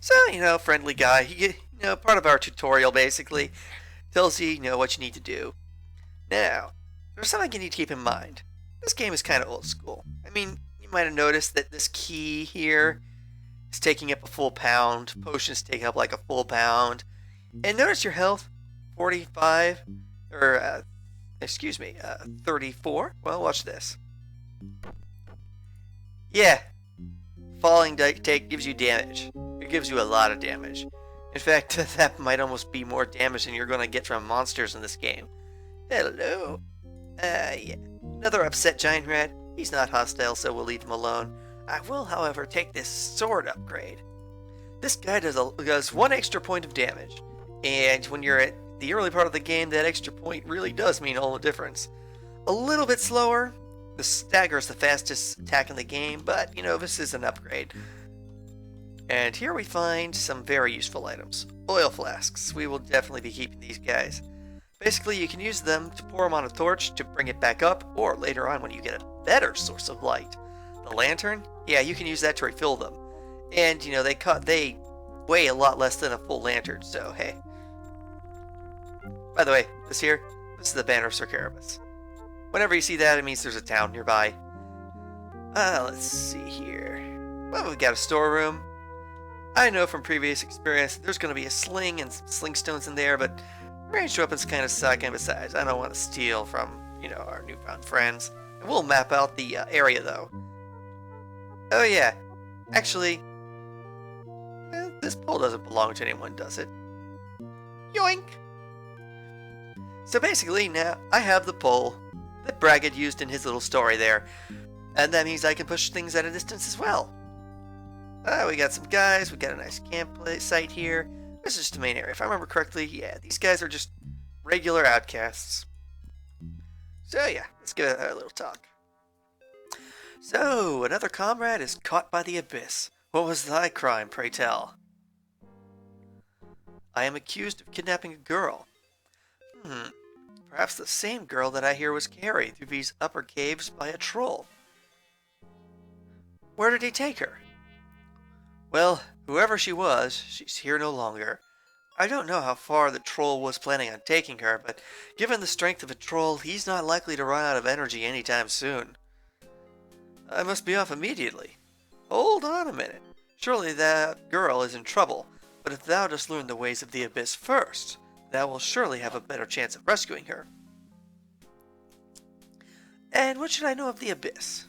So, friendly guy. Part of our tutorial basically tells you, what you need to do. Now, there's something you need to keep in mind. This game is kind of old school. I mean, you might have noticed that this key here is taking up a full pound. Potions take up like a full pound. And notice your health, 45, or, excuse me, 34. Well, watch this. Yeah, falling take gives you damage. It gives you a lot of damage. In fact, that might almost be more damage than you're going to get from monsters in this game. Hello. Yeah. Another upset giant rat. He's not hostile, so we'll leave him alone. I will, however, take this sword upgrade. This guy does one extra point of damage. And when you're at the early part of the game, that extra point really does mean all the difference. A little bit slower. The stagger is the fastest attack in the game, but, this is an upgrade. And here we find some very useful items. Oil flasks. We will definitely be keeping these guys. Basically, you can use them to pour them on a torch to bring it back up, or later on when you get a better source of light. The lantern? Yeah, you can use that to refill them. And, they weigh a lot less than a full lantern, so hey. By the way, this is the banner of Sir Carabas. Whenever you see that, it means there's a town nearby. Let's see here. Well, we've got a storeroom. I know from previous experience there's going to be a sling and some sling stones in there, but ranged weapons kind of suck, and besides, I don't want to steal from, our newfound friends. And we'll map out the area, though. Oh, yeah. Actually, this pole doesn't belong to anyone, does it? Yoink! So basically, now I have the pole that Bragg had used in his little story there. And that means I can push things at a distance as well. We got some guys, we got a nice camp site here. This is just the main area. If I remember correctly, yeah, these guys are just regular outcasts. So yeah, let's give it a little talk. So, another comrade is caught by the abyss. What was thy crime, pray tell? I am accused of kidnapping a girl. Perhaps the same girl that I hear was carried through these upper caves by a troll. Where did he take her? Well, whoever she was, she's here no longer. I don't know how far the troll was planning on taking her, but given the strength of a troll, he's not likely to run out of energy anytime soon. I must be off immediately. Hold on a minute. Surely that girl is in trouble, but if thou dost learn the ways of the abyss first, thou will surely have a better chance of rescuing her. And what should I know of the abyss?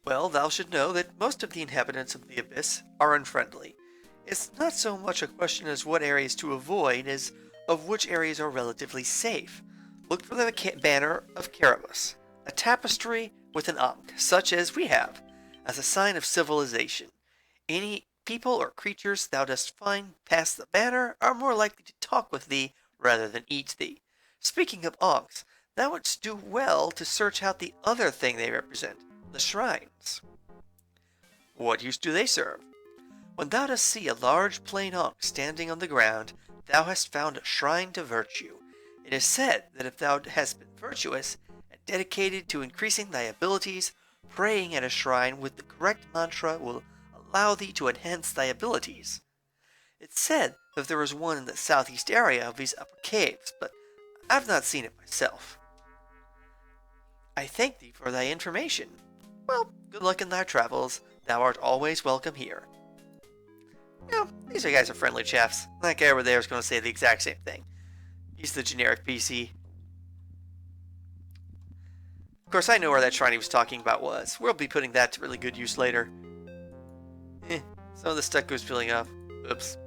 Well, thou should know that most of the inhabitants of the abyss are unfriendly. It's not so much a question as what areas to avoid as of which areas are relatively safe. Look for the banner of Carabas, a tapestry with an ankh, such as we have, as a sign of civilization. Any people or creatures thou dost find past the banner are more likely to talk with thee rather than eat thee. Speaking of ankhs, thou wouldst do well to search out the other thing they represent, the shrines. What use do they serve? When thou dost see a large plain ankh standing on the ground, thou hast found a shrine to virtue. It is said that if thou hast been virtuous and dedicated to increasing thy abilities, praying at a shrine with the correct mantra will allow thee to enhance thy abilities. It's said that there is one in the southeast area of these upper caves, but I've not seen it myself. I thank thee for thy information. Well, good luck in thy travels. Thou art always welcome here. These guys are friendly chaps. That guy over there is going to say the exact same thing. He's the generic PC. Of course, I know where that shrine he was talking about was. We'll be putting that to really good use later. Some of the stuff goes filling up. Oops.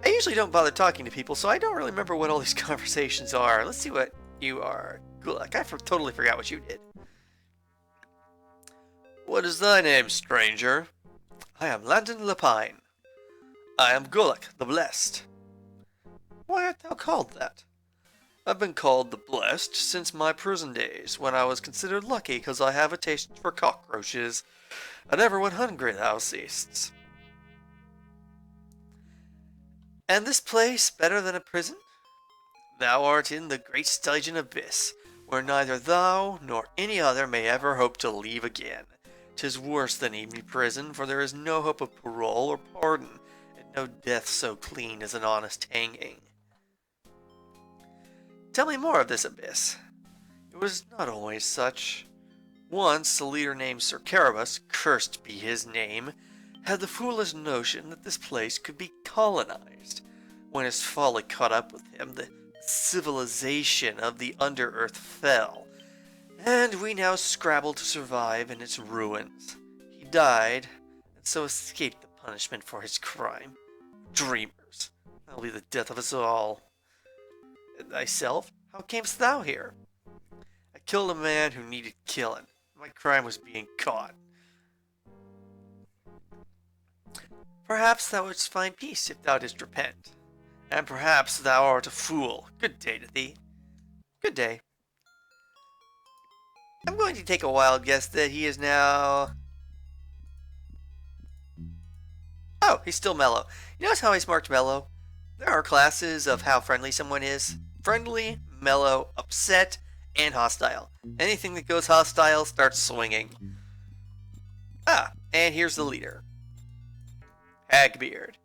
I usually don't bother talking to people, so I don't really remember what all these conversations are. Let's see what you are. Gulak, I totally forgot what you did. What is thy name, stranger? I am Landon Lepine. I am Gulak, the Blessed. Why art thou called that? I've been called the Blessed since my prison days, when I was considered lucky because I have a taste for cockroaches. I never went hungry, thou seest. And this place better than a prison? Thou art in the great Stygian abyss, where neither thou nor any other may ever hope to leave again. 'Tis worse than even prison, for there is no hope of parole or pardon, and no death so clean as an honest hanging. Tell me more of this abyss. It was not always such. Once a leader named Sir Carabas, cursed be his name, had the foolish notion that this place could be colonized. When his folly caught up with him, the civilization of the Underearth fell, and we now scrabble to survive in its ruins. He died, and so escaped the punishment for his crime. Dreamers, that'll be the death of us all. And thyself, how camest thou here? I killed a man who needed killing. My crime was being caught. Perhaps thou wouldst find peace if thou didst repent. And perhaps thou art a fool. Good day to thee. Good day. I'm going to take a wild guess that he is now... Oh, he's still mellow. You notice how he's marked mellow? There are classes of how friendly someone is. Friendly, mellow, upset, and hostile. Anything that goes hostile starts swinging. Ah, and here's the leader. Hagbeard.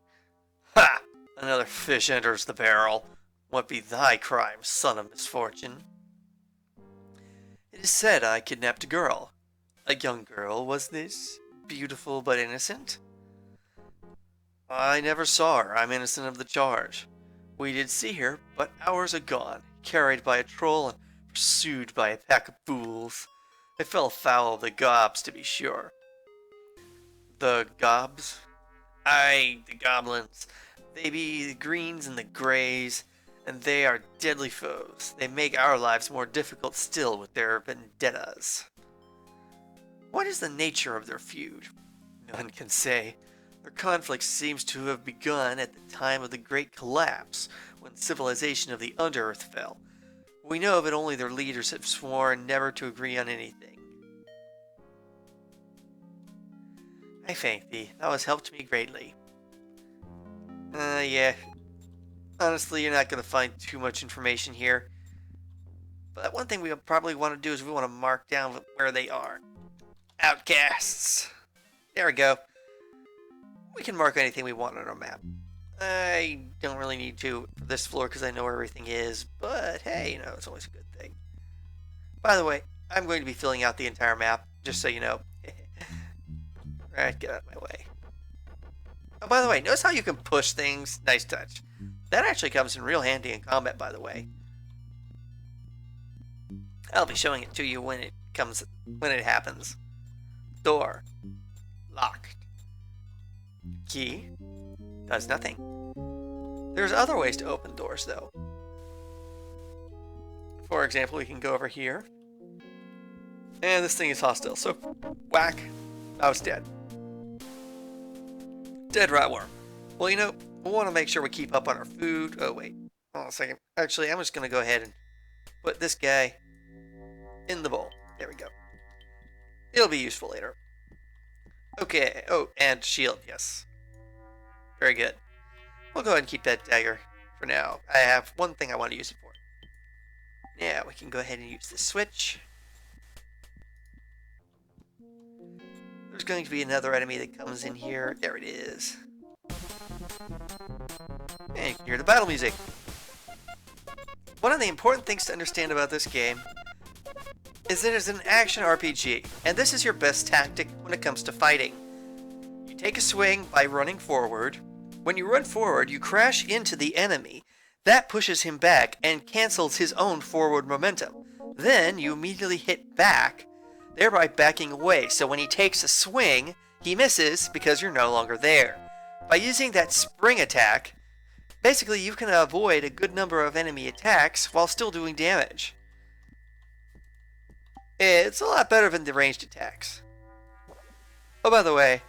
Ha! Another fish enters the barrel. What be thy crime, son of misfortune? It is said I kidnapped a girl. A young girl, was this? Beautiful but innocent? I never saw her. I'm innocent of the charge. We did see her, but hours agone, carried by a troll and pursued by a pack of fools. I fell foul of the gobs, to be sure. The gobs? Aye, the goblins. They be the greens and the greys, and they are deadly foes. They make our lives more difficult still with their vendettas. What is the nature of their feud? None can say. Their conflict seems to have begun at the time of the Great Collapse, when civilization of the Underearth fell. We know of it only their leaders have sworn never to agree on anything. I thank thee. Thou hast helped me greatly. Yeah. Honestly, you're not going to find too much information here. But one thing we probably want to do is we want to mark down where they are. Outcasts. There we go. We can mark anything we want on our map. I don't really need to for this floor because I know where everything is, but hey, it's always a good thing. By the way, I'm going to be filling out the entire map, just so you know. Alright, get out of my way. Oh, by the way, notice how you can push things? Nice touch. That actually comes in real handy in combat, by the way. I'll be showing it to you when it happens. Door. Locked. Key. Does nothing. There's other ways to open doors, though. For example, we can go over here. And this thing is hostile, so whack. I was dead. Dead ratworm. Well, we want to make sure we keep up on our food. Oh, wait. Hold on a second. Actually, I'm just going to go ahead and put this guy in the bowl. There we go. It'll be useful later. Okay. Oh, and shield. Yes. Very good. We'll go ahead and keep that dagger for now. I have one thing I want to use it for. Yeah, we can go ahead and use this switch. There's going to be another enemy that comes in here. There it is. And you can hear the battle music. One of the important things to understand about this game is that it's an action RPG, and this is your best tactic when it comes to fighting. You take a swing by running forward. When you run forward, you crash into the enemy. That pushes him back and cancels his own forward momentum. Then you immediately hit back, thereby backing away, so when he takes a swing, he misses because you're no longer there. By using that spring attack, basically you can avoid a good number of enemy attacks while still doing damage. It's a lot better than the ranged attacks. Oh, by the way,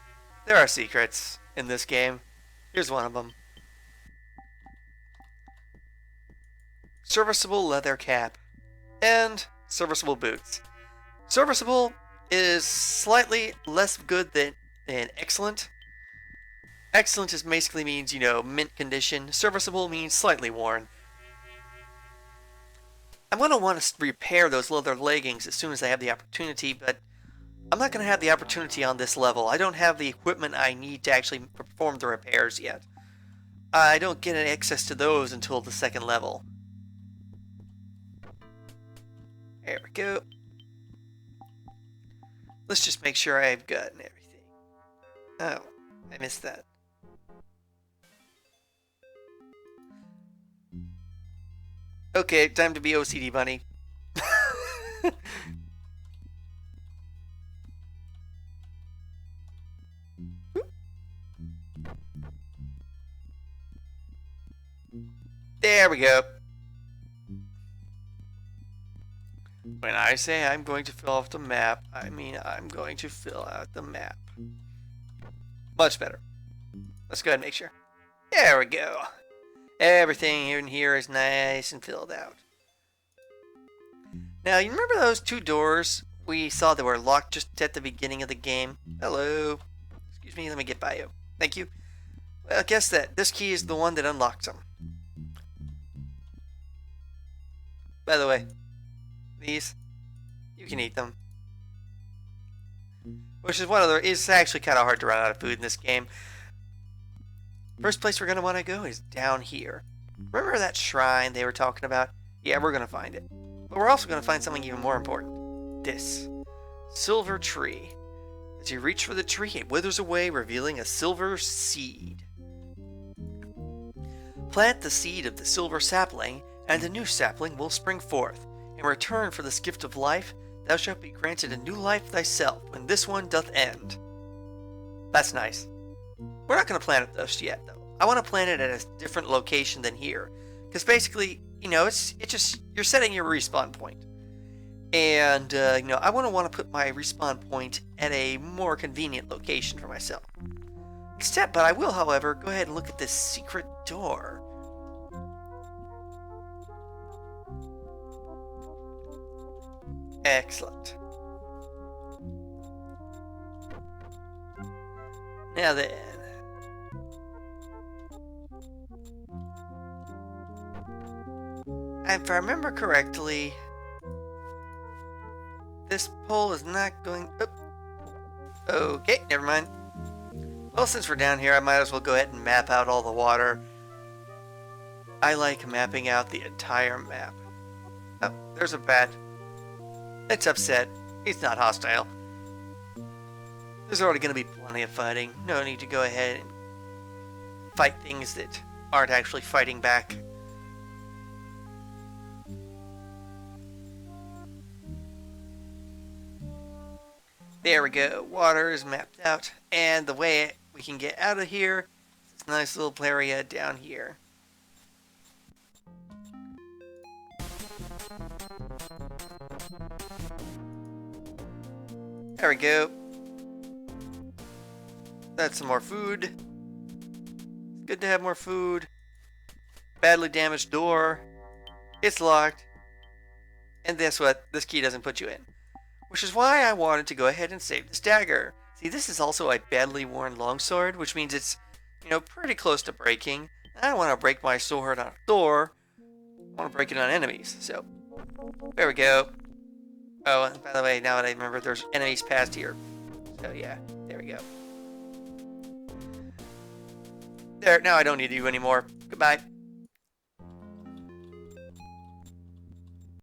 there are secrets in this game. Here's one of them. Serviceable leather cap and serviceable boots. Serviceable is slightly less good than excellent. Excellent just basically means, mint condition. Serviceable means slightly worn. I'm going to want to repair those leather leggings as soon as I have the opportunity, but I'm not going to have the opportunity on this level. I don't have the equipment I need to actually perform the repairs yet. I don't get access to those until the second level. There we go. Let's just make sure I've gotten everything. Oh, I missed that. Okay, time to be OCD bunny. There we go. When I say I'm going to fill out the map, I mean I'm going to fill out the map. Much better. Let's go ahead and make sure. There we go. Everything in here is nice and filled out. Now, you remember those two doors we saw that were locked just at the beginning of the game? Hello. Excuse me, let me get by you. Thank you. Well, guess that. This key is the one that unlocks them. By the way, these, you can eat them. Which is one of the, it's actually kind of hard to run out of food in this game. First place we're going to want to go is down here. Remember that shrine they were talking about? Yeah, we're going to find it. But we're also going to find something even more important. This. Silver tree. As you reach for the tree, it withers away, revealing a silver seed. Plant the seed of the silver sapling, and a new sapling will spring forth. In return for this gift of life, thou shalt be granted a new life thyself when this one doth end. That's nice. We're not going to plant it just yet, though. I want to plant it at a different location than here. Because basically, you know, it's just, you're setting your respawn point. And, you know, I want to put my respawn point at a more convenient location for myself. But I will, however, go ahead and look at this secret door. Excellent. Now then. If I remember correctly, this pole is not going... Oh. Okay, never mind. Well, since we're down here, I might as well go ahead and map out all the water. I like mapping out the entire map. Oh, there's a bat. It's upset. It's not hostile. There's already going to be plenty of fighting. No need to go ahead and fight things that aren't actually fighting back. There we go. Water is mapped out. And the way we can get out of here is this nice little area down here. There we go. That's some more food. It's good to have more food. Badly damaged door. It's locked. And guess what? This key doesn't put you in. Which is why I wanted to go ahead and save this dagger. See, this is also a badly worn longsword, which means it's, you know, pretty close to breaking. I don't want to break my sword on a door. I want to break it on enemies. So, there we go. Oh, and by the way, now that I remember, there's enemies past here. So yeah, there we go. There, now I don't need you anymore. Goodbye.